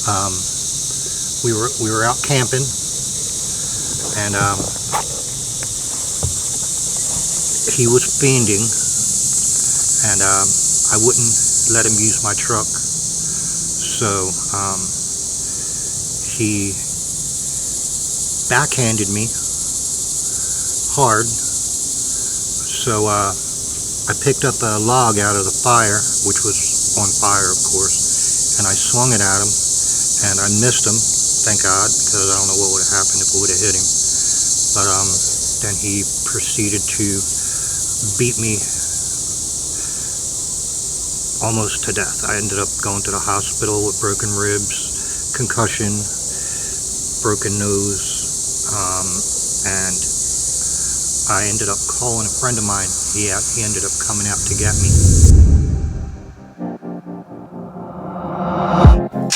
Um, we were out camping, and he was fiending, and I wouldn't let him use my truck. So he backhanded me hard. So I picked up a log out of the fire, which was on fire, of course, and I swung it at him, and I missed him, thank God, because I don't know what would have happened if it would have hit him. But then he proceeded to beat me almost to death. I ended up going to the hospital with broken ribs, concussion, broken nose, and I ended up calling a friend of mine. He ended up coming out to get me.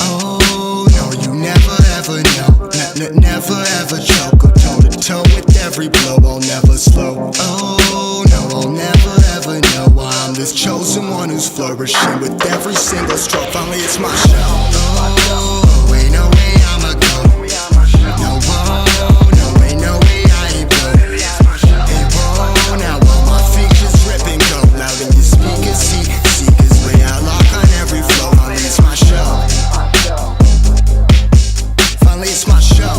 Oh no, you never ever know. Never ever choke or toe to toe with every blow. I'll never slow. Oh no, I'll never ever know why I'm this chosen one who's flourishing with every single stroke. Finally, it's my show. Oh, ain't no way I'ma go. No, oh, no, ain't no way I ain't broke. Hey, whoa, now all my features ripping go loud in your speakers. Seekers way I lock on every flow. Finally, it's my show. Finally, it's my show.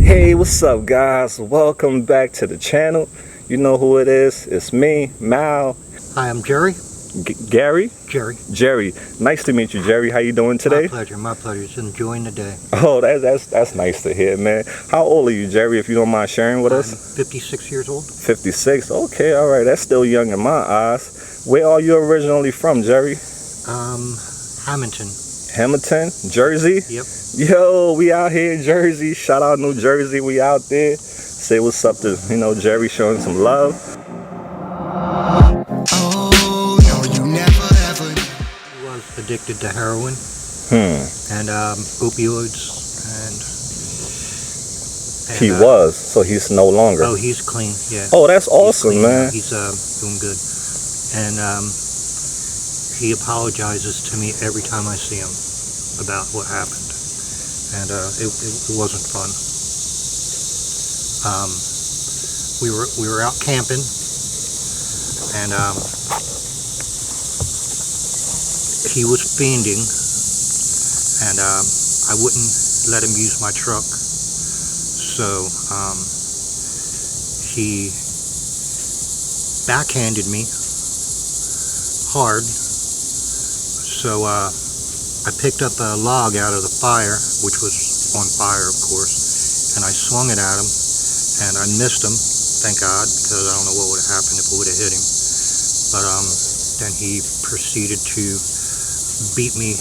Hey, what's up, guys? Welcome back to the channel. You know who it is. It's me, Mal. Hi, I'm Jerry. Gary? Jerry. Nice to meet you, Jerry. How you doing today? My pleasure. Just enjoying the day. Oh, that's nice to hear, man. How old are you, Jerry, if you don't mind sharing with us? I'm 56 years old. 56? Okay, all right. That's still young in my eyes. Where are you originally from, Jerry? Hamilton, Jersey? Yep. Yo, we out here in Jersey. Shout out New Jersey. We out there. Say what's up to, Jerry showing some love. Oh no, you never ever. He was addicted to heroin and opioids, and He was, so he's no longer. Oh, he's clean. Yeah. Oh, that's awesome, man. He's doing good, and he apologizes to me every time I see him about what happened, and it wasn't fun. We were out camping, and he was fiending, and I wouldn't let him use my truck. So he backhanded me hard. So I picked up a log out of the fire, which was on fire, of course, and I swung it at him, and I missed him, thank God, because I don't know what would have happened if it would have hit him. But then he proceeded to beat me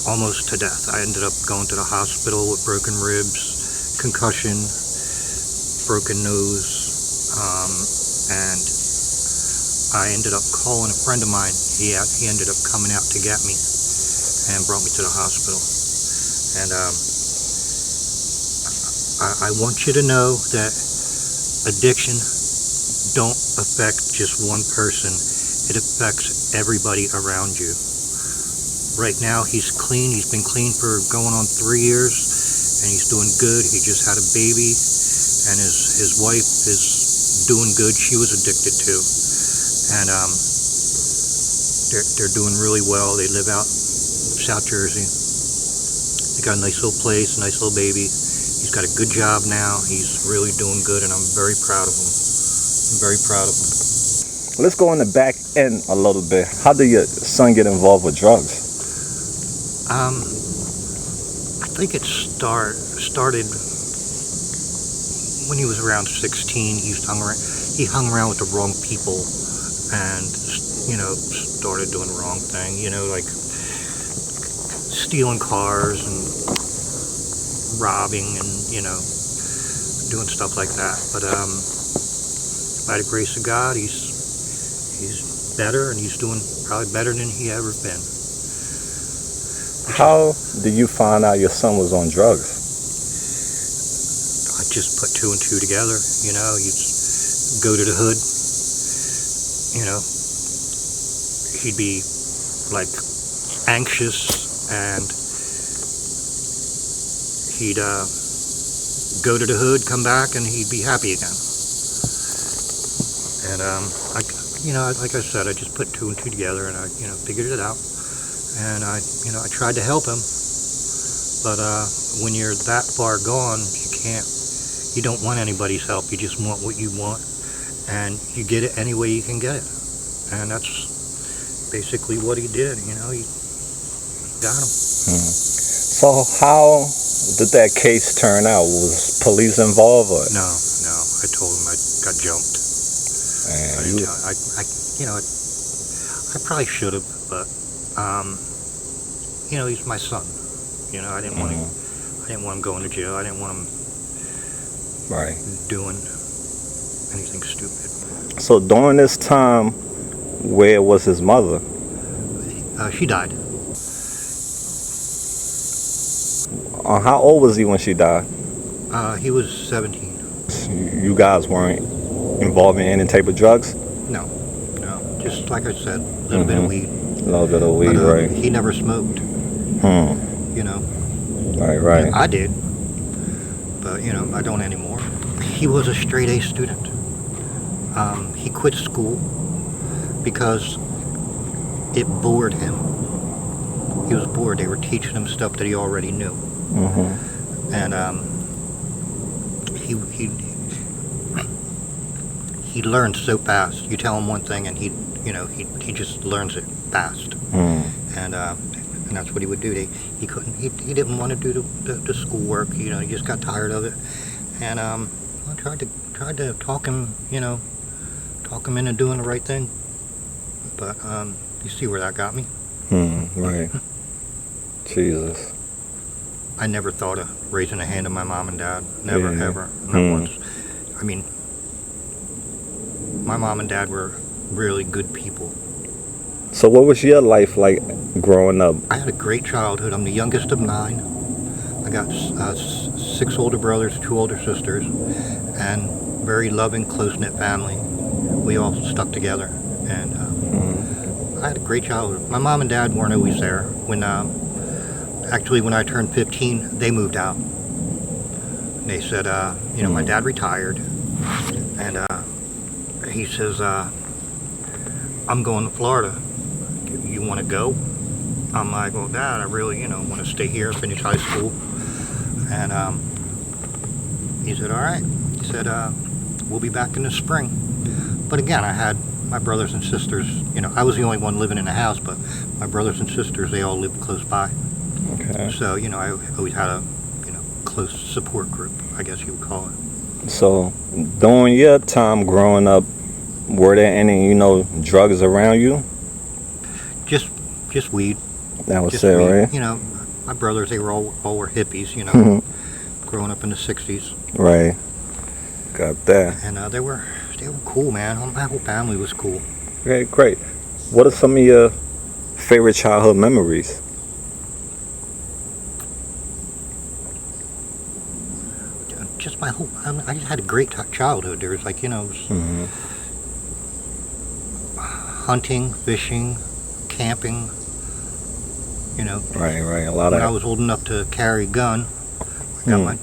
almost to death. I ended up going to the hospital with broken ribs, concussion, broken nose, and I ended up calling a friend of mine. He ended up coming out to get me and brought me to the hospital. And I want you to know that addiction don't affect just one person. It affects everybody around you. Right now he's clean. He's been clean for going on 3 years, and he's doing good. He just had a baby, and his wife is doing good. She was addicted too. And they're doing really well. They live out South Jersey. They got a nice little place, a nice little baby. He's got a good job now. He's really doing good, and I'm very proud of him. I'm very proud of him. Let's go on the back end a little bit. How did your son get involved with drugs? I think it started when he was around 16. He hung around with the wrong people, and started doing the wrong thing. Like stealing cars and robbing, and doing stuff like that. But by the grace of God, he's better, and he's doing probably better than he ever been. How did you find out your son was on drugs? I just put two and two together. You know, you go to the hood. You know, he'd be like anxious, and he'd go to the hood, come back, and he'd be happy again. And like I said, I just put two and two together, and I figured it out. And I tried to help him, but when you're that far gone, you don't want anybody's help. You just want what you want, and you get it any way you can get it. And that's basically what he did. You know, he got him. So how did that case turn out? Was police involved? Or? No. I told him I got jumped. And I probably should have, but he's my son. You know, I didn't want him going to jail. I didn't want him doing anything stupid. So during this time, where was his mother? She died. How old was he when she died? He was 17. You guys weren't involved in any type of drugs? No. Just like I said, a little bit of weed. A little bit of weed, but, right. He never smoked. You know. Right. I did. But, I don't anymore. He was a straight A student. He quit school because it bored him. He was bored. They were teaching him stuff that he already knew. And he learned so fast. You tell him one thing, and he just learns it fast. And that's what he would do. He couldn't. He didn't want to do the schoolwork. He just got tired of it. And I tried to talk him into doing the right thing. But you see where that got me. Right. Jesus. I never thought of raising a hand on my mom and dad. Never, ever. Not once. I mean, my mom and dad were really good people. So what was your life like growing up? I had a great childhood. I'm the youngest of 9. I got 6 older brothers, 2 older sisters, and very loving, close-knit family. We all stuck together, and I had a great childhood. My mom and dad weren't always there. When I turned 15, they moved out. They said, my dad retired, and he says, I'm going to Florida. You want to go? I'm like, well, Dad, I really, want to stay here, finish high school. And he said, all right. He said, we'll be back in the spring. But again, I had my brothers and sisters. I was the only one living in the house, but my brothers and sisters, they all lived close by. Okay. So, I always had a, close support group, I guess you would call it. So, during your time growing up, were there any, drugs around you? Just weed. That was Just it, weed. right? My brothers, they were all were hippies, growing up in the 60s. Right. Got that. And they were cool, man. My whole family was cool. Okay, great. What are some of your favorite childhood memories? Just I just had a great childhood. There was hunting, fishing, camping. Right. A lot when of. I was old enough to carry a gun, I got my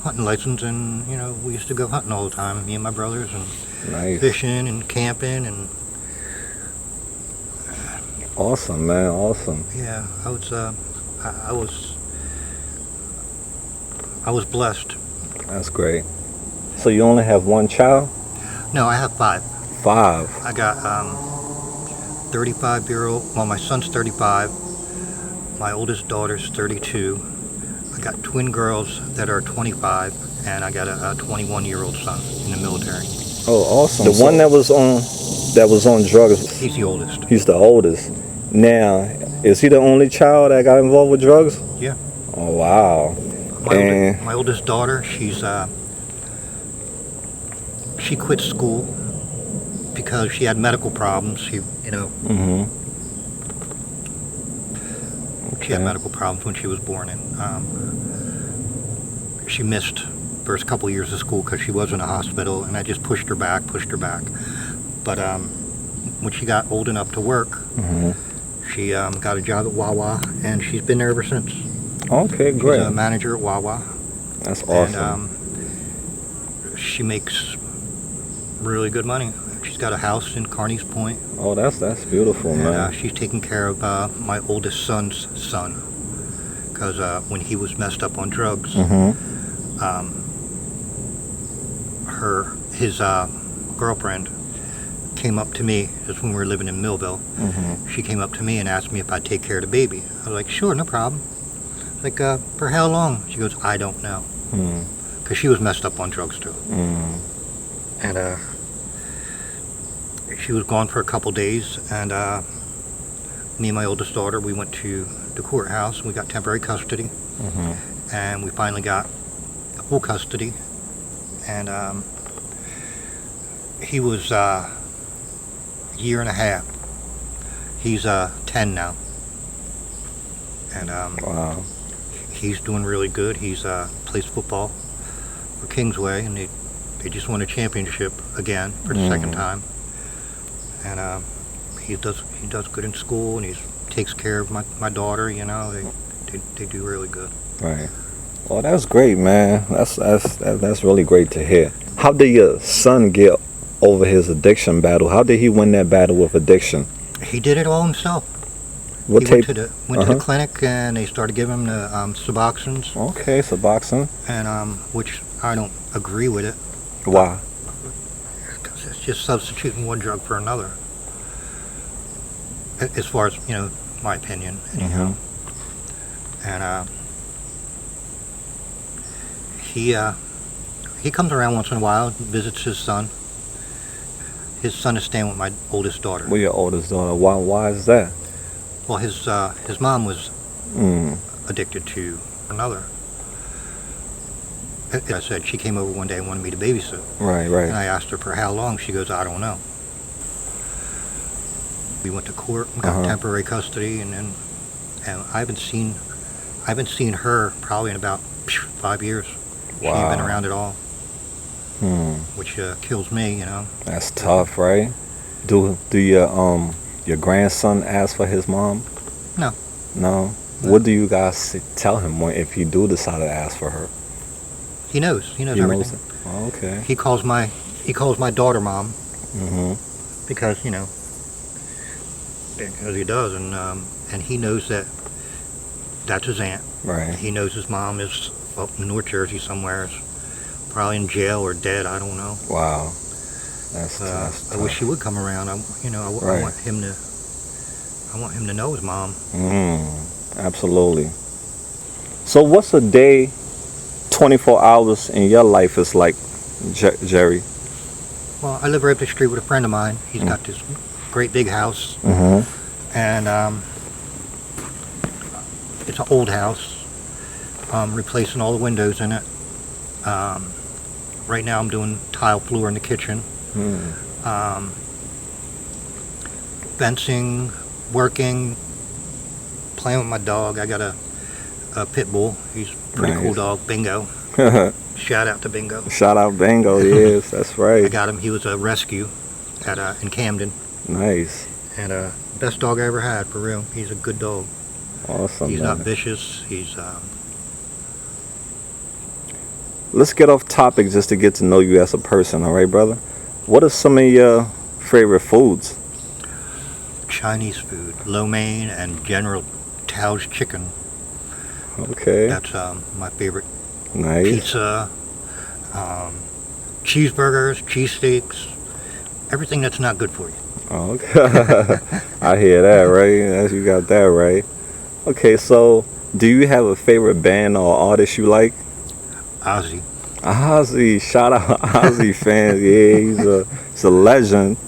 hunting license, and we used to go hunting all the time, me and my brothers, and fishing and camping, and awesome, man, awesome. Yeah, I was blessed. That's great. So you only have one child? No, I have 5. 5. I got 35-year-old. Well, my son's 35. My oldest daughter's 32. I got twin girls that are 25, and I got a 21-year-old son in the military. Oh, awesome! The one that was on drugs. He's the oldest. He's the oldest. Now, is he the only child that got involved with drugs? Yeah. Oh, wow. My oldest daughter, she quit school because she had medical problems. She had medical problems when she was born, and she missed first couple years of school because she was in a hospital, and I just pushed her back. But when she got old enough to work, she got a job at Wawa, and she's been there ever since. Okay, She's great. a manager at Wawa. That's awesome. And she makes really good money. She's got a house in Carney's Point. Oh, that's beautiful, And man. she's taking care of my oldest son's son. Because when he was messed up on drugs, his girlfriend came up to me. That's when we were living in Millville. She came up to me and asked me if I'd take care of the baby. I was like, sure, no problem. Like, for how long? She goes, I don't know. Because she was messed up on drugs too. And she was gone for a couple days, and me and my oldest daughter, we went to the courthouse, and we got temporary custody. And we finally got full custody. And he was a year and a half. He's 10 now. And Wow. he's doing really good. He's plays football for Kingsway, and they just won a championship again for the second time. And he does good in school, and he takes care of my daughter. You know, they do really good. Right. Well, that's great, man. That's really great to hear. How did your son get over his addiction battle? How did he win that battle with addiction? He did it all himself. What He tape? went to the clinic, and they started giving him the Suboxones, Okay, so boxing. and which I don't agree with it, Why? because it's just substituting one drug for another. As far as my opinion, anyhow. And he comes around once in a while, visits his son. His son is staying with my oldest daughter. Well, your oldest daughter. Why is that? Well, his mom was addicted to another. As I said, she came over one day and wanted me to babysit. Right. And I asked her for how long. She goes, I don't know. We went to court and got temporary custody, and I haven't seen her probably in about 5 years. She ain't been around at all. Which kills me, That's tough, right? Do your grandson ask for his mom? No. No. What do you guys tell him if he do decide to ask for her? He knows. He knows everything. Oh, okay. He calls my daughter mom. Because because he does, and he knows that's his aunt. Right. He knows his mom is up in North Jersey somewhere, probably in jail or dead. I don't know. Wow. That's tough. I wish he would come around. I Right. want him to know his mom. Absolutely. So what's a day, 24 hours in your life is like, Jerry? Well, I live right up the street with a friend of mine. He's got this great big house, and it's an old house. Replacing all the windows in it. Right now I'm doing tile floor in the kitchen. Fencing, working, playing with my dog. I got a pit bull. He's a pretty cool dog, Bingo. Shout out to Bingo. Shout out Bingo, yes, that's right. I got him. He was a rescue in Camden. Nice. And best dog I ever had, for real. He's a good dog. Awesome. He's man. not vicious. He's Let's get off topic just to get to know you as a person, all right, brother? What are some of your favorite foods? Chinese food, lo mein and General Tao's chicken. Okay. That's my favorite. Nice. Pizza, cheeseburgers, cheesesteaks, everything that's not good for you. Okay. I hear that, right? You got that right. Okay, so do you have a favorite band or artist you like? Ozzy. Ozzy, shout out Ozzy fans. Yeah, he's a legend.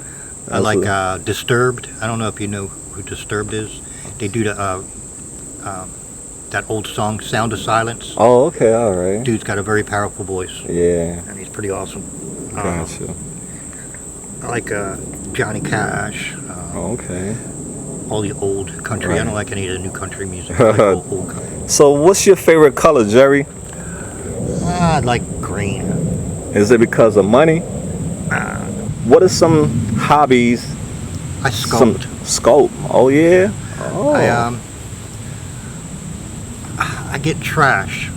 I like Disturbed. I don't know if you know who Disturbed is. They do that old song, Sound of Silence. Oh, okay, all right. Dude's got a very powerful voice. Yeah. And he's pretty awesome. Gotcha. I like Johnny Cash. Okay. All the old country. Right. I don't like any of the new country music. I like old country. So what's your favorite color, Jerry? I like green. Is it because of money? What are some hobbies? I sculpt. Sculpt. Oh yeah. Oh. I get trash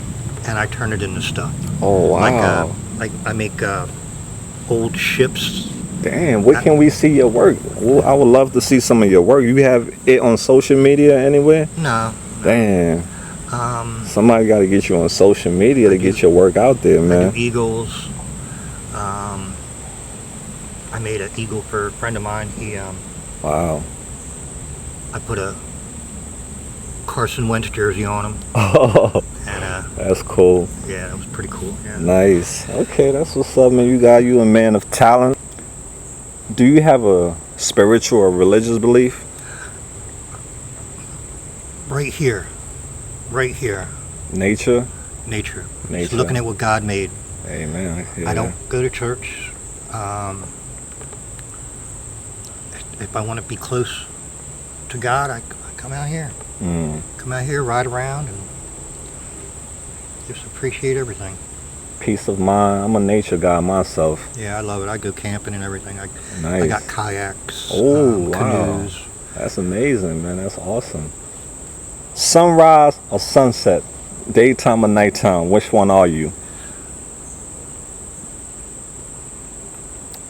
and I turn it into stuff. Oh wow. Like I make old ships. Damn. Where can we see your work? Well, I would love to see some of your work. You have it on social media anywhere? No. Damn. Somebody got to get you on social media to get your work out there, man. I do eagles. I made an eagle for a friend of mine. Wow. I put a Carson Wentz jersey on him. Oh, and that's cool. Yeah, that was pretty cool. Yeah. Nice. Okay, that's what's up, man. You a man of talent. Do you have a spiritual or religious belief? Right here. Nature. Just looking at what God made. Amen. Yeah. I don't go to church. If I want to be close to God, I come out here. Come out here, ride around, and just appreciate everything. Peace of mind. I'm a nature guy myself. Yeah, I love it. I go camping and everything. Nice. I got kayaks, wow. canoes. That's amazing, man. That's awesome. Sunrise or sunset? Daytime or nighttime? Which one are you?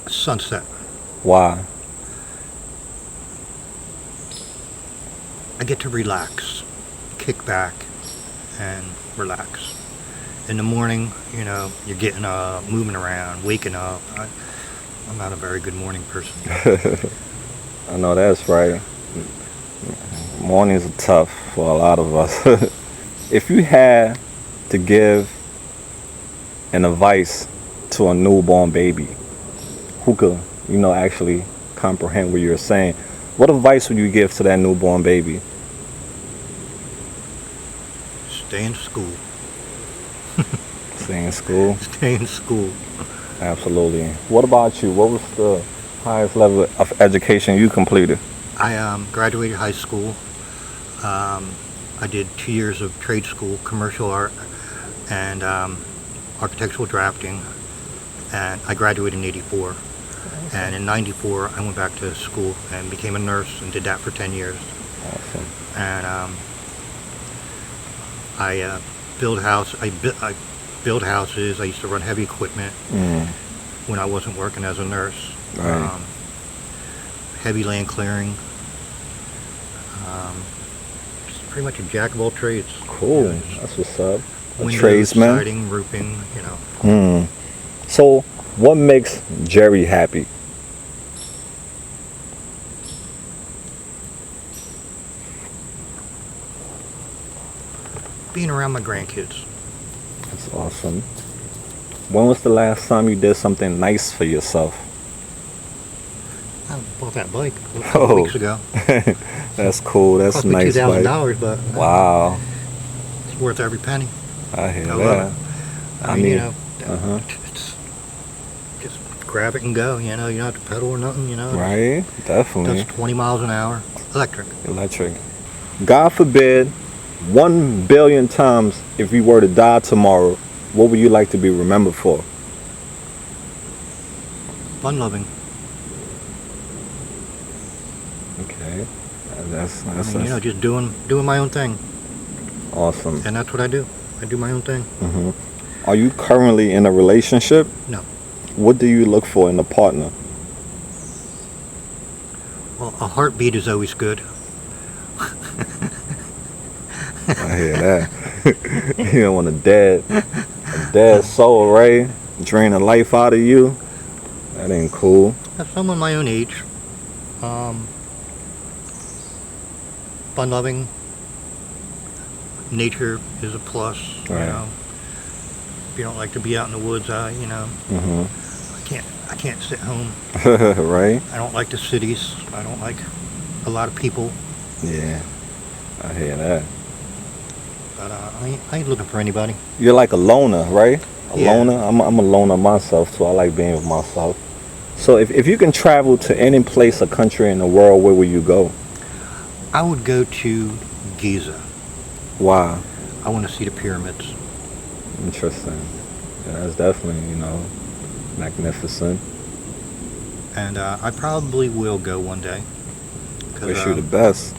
Sunset. Why? I get to relax, kick back, and relax. In the morning, you're getting moving around, waking up. I'm not a very good morning person. I know that's right. Mornings are tough for a lot of us. If you had to give an advice to a newborn baby who could, actually comprehend what you're saying, what advice would you give to that newborn baby? Stay in school. Stay in school? Stay in school. Absolutely. What about you? What was the highest level of education you completed? I graduated high school. I did 2 years of trade school, commercial art, and architectural drafting. And I graduated in '84. And in '94, I went back to school and became a nurse and did that for 10 years. Awesome. And I build houses. I used to run heavy equipment when I wasn't working as a nurse. Right. Heavy land clearing. Just pretty much a jack of all trades. Cool. That's what's up. A Windows, tradesman. siding, roofing, So, what makes Jerry happy? Being around my grandkids. That's awesome. When was the last time you did something nice for yourself? I bought that bike a couple weeks ago. That's cool. That's Cost nice. me $2,000, but wow, it's worth every penny. I hear I that. love it. I mean, It's just grab it and go. You don't have to pedal or nothing. right. Definitely. That's 20 miles an hour. Electric. God forbid, 1 billion times if you were to die tomorrow, what would you like to be remembered for? Fun loving. Okay, that's just doing my own thing, awesome. and that's what I do. I do my own thing. Are you currently in a relationship? No. What do you look for in a partner? Well, a heartbeat is always good. I hear that. You don't want a dead soul, right? Drain the life out of you. That ain't cool. Have someone my own age. Fun loving. Nature is a plus. Right. If you don't like to be out in the woods, I can't sit home. Right. I don't like the cities. I don't like a lot of people. Yeah, I hear that. But I ain't looking for anybody. You're like a loner, right? A Yeah. loner. I'm a loner myself, so I like being with myself. So if you can travel to any place or country in the world, where would you go? I would go to Giza. Why? I want to see the pyramids. Interesting. Yeah, that's definitely, Magnificent. And I probably will go one day. Wish you the best.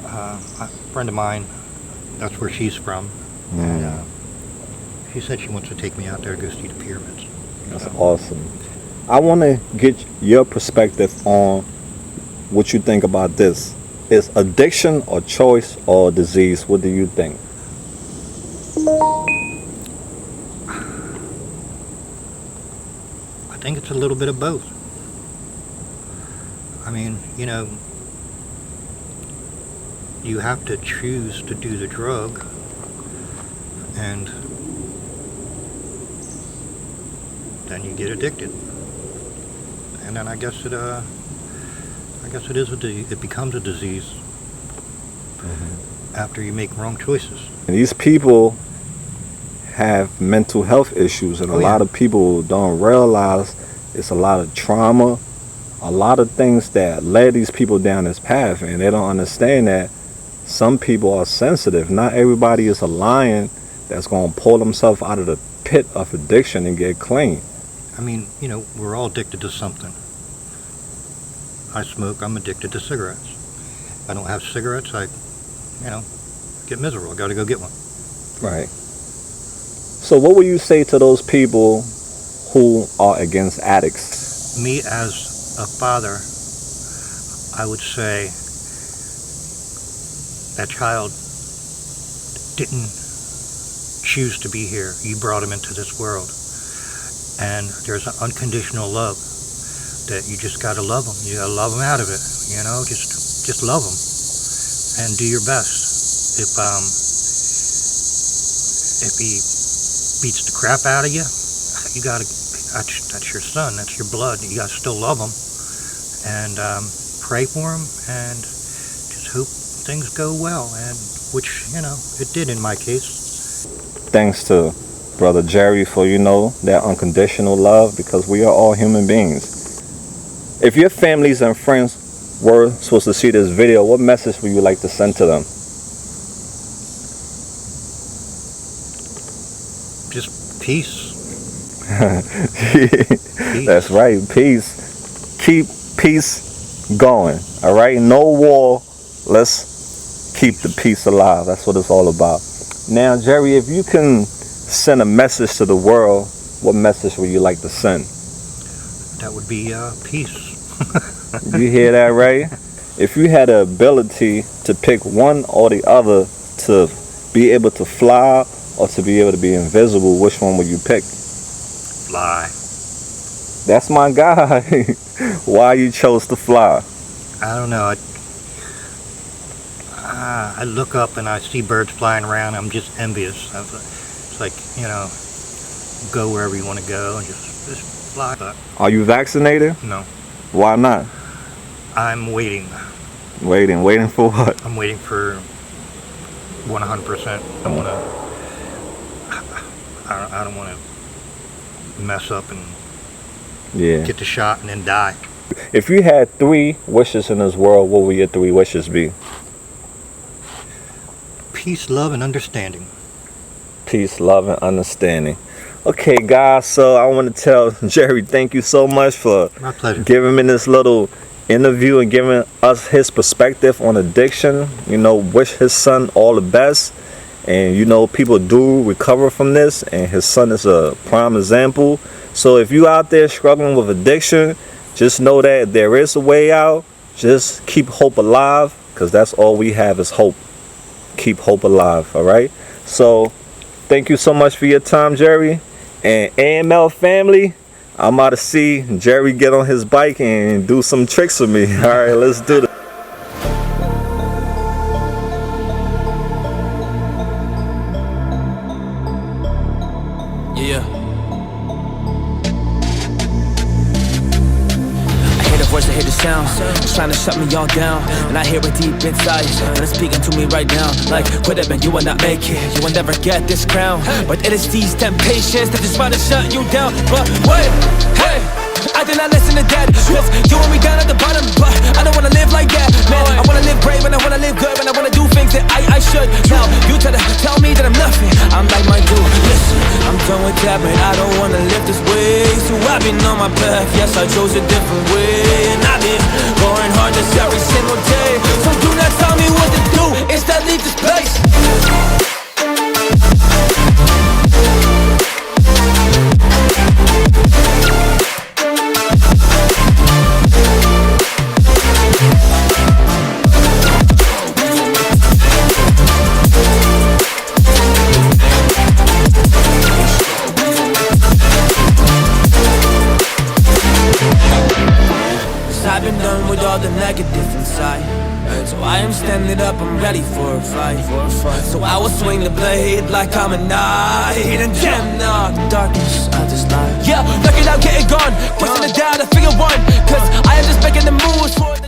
A friend of mine, that's where she's from. And she said she wants to take me out there to go see the pyramids. That's awesome. I want to get your perspective on what you think about this. Is addiction a choice or a disease? What do you think? I think it's a little bit of both. I mean, you have to choose to do the drug, and then you get addicted, and then I guess it is it becomes a disease after you make wrong choices. And these people have mental health issues, and a lot of people don't realize it's a lot of trauma, a lot of things that led these people down this path, and they don't understand that some people are sensitive. Not everybody is a lion that's going to pull themselves out of the pit of addiction and get clean. I mean, we're all addicted to something. I smoke, I'm addicted to cigarettes. If I don't have cigarettes, I get miserable. I got to go get one. Right. So what would you say to those people who are against addicts? Me as a father, I would say that child didn't choose to be here. You brought him into this world. And there's an unconditional love that you just got to love him. You got to love him out of it, just love him and do your best. If he beats the crap out of you, you got to, that's your son, that's your blood. You got to still love him and pray for him and just hope things go well, and which, it did in my case. Thanks to Brother Jerry for, that unconditional love, because we are all human beings. If your families and friends were supposed to see this video, what message would you like to send to them? Just peace. Peace. That's right, peace. Keep peace going, all right? No war. Let's keep the peace alive. That's what it's all about. Now, Jerry, if you can send a message to the world, what message would you like to send? That would be peace. You hear that, right? If you had the ability to pick one or the other, to be able to fly or to be able to be invisible, which one would you pick? Fly. That's my guy. Why you chose to fly? I don't know. I look up and I see birds flying around. I'm just envious. It's like, go wherever you want to go and just fly. But are you vaccinated? No. Why not? I'm waiting. Waiting for what? I'm waiting for 100%. I don't want to mess up and get the shot and then die. If you had 3 wishes in this world, what would your 3 wishes be? Peace, love, and understanding. Peace, love, and understanding. Okay, guys, so I want to tell Jerry, thank you so much for my pleasure. Giving me this little interview and giving us his perspective on addiction. Wish his son all the best. And, people do recover from this, and his son is a prime example. So if you out there struggling with addiction, just know that there is a way out. Just keep hope alive, because that's all we have is hope. Keep hope alive, all right? So thank you so much for your time, Jerry. And AML family, I'm about to see Jerry get on his bike and do some tricks with me. All right, let's do this. Yeah. I hear the voice, I hear the sound. It's trying to shut me all down, and I hear it deep inside, and it's speaking to me right now. Like, quit it, man, you will not make it. You will never get this crown. But it is these temptations that just try to shut you down. But wait, hey, I then I listen to that. Cause you want me down at the bottom, but I don't wanna live like that, man. I wanna live brave and I wanna live good, and I wanna do things that I should. Now, you try to tell me that I'm nothing, I'm like my dude. Listen, I'm done with that, man. I don't wanna live this way. So I've been on my path, yes, I chose a different way. And I've been going hard just every single day. So do not tell me what to do, instead leave this place. I've been done with all the negative inside, so I am standing up, I'm ready for a fight. So I will swing the blade like I'm a knight, and damn nah, the darkness, I just lie. Yeah, knock it out, get it gone, pushing it down to figure one, cause I am just making the moves for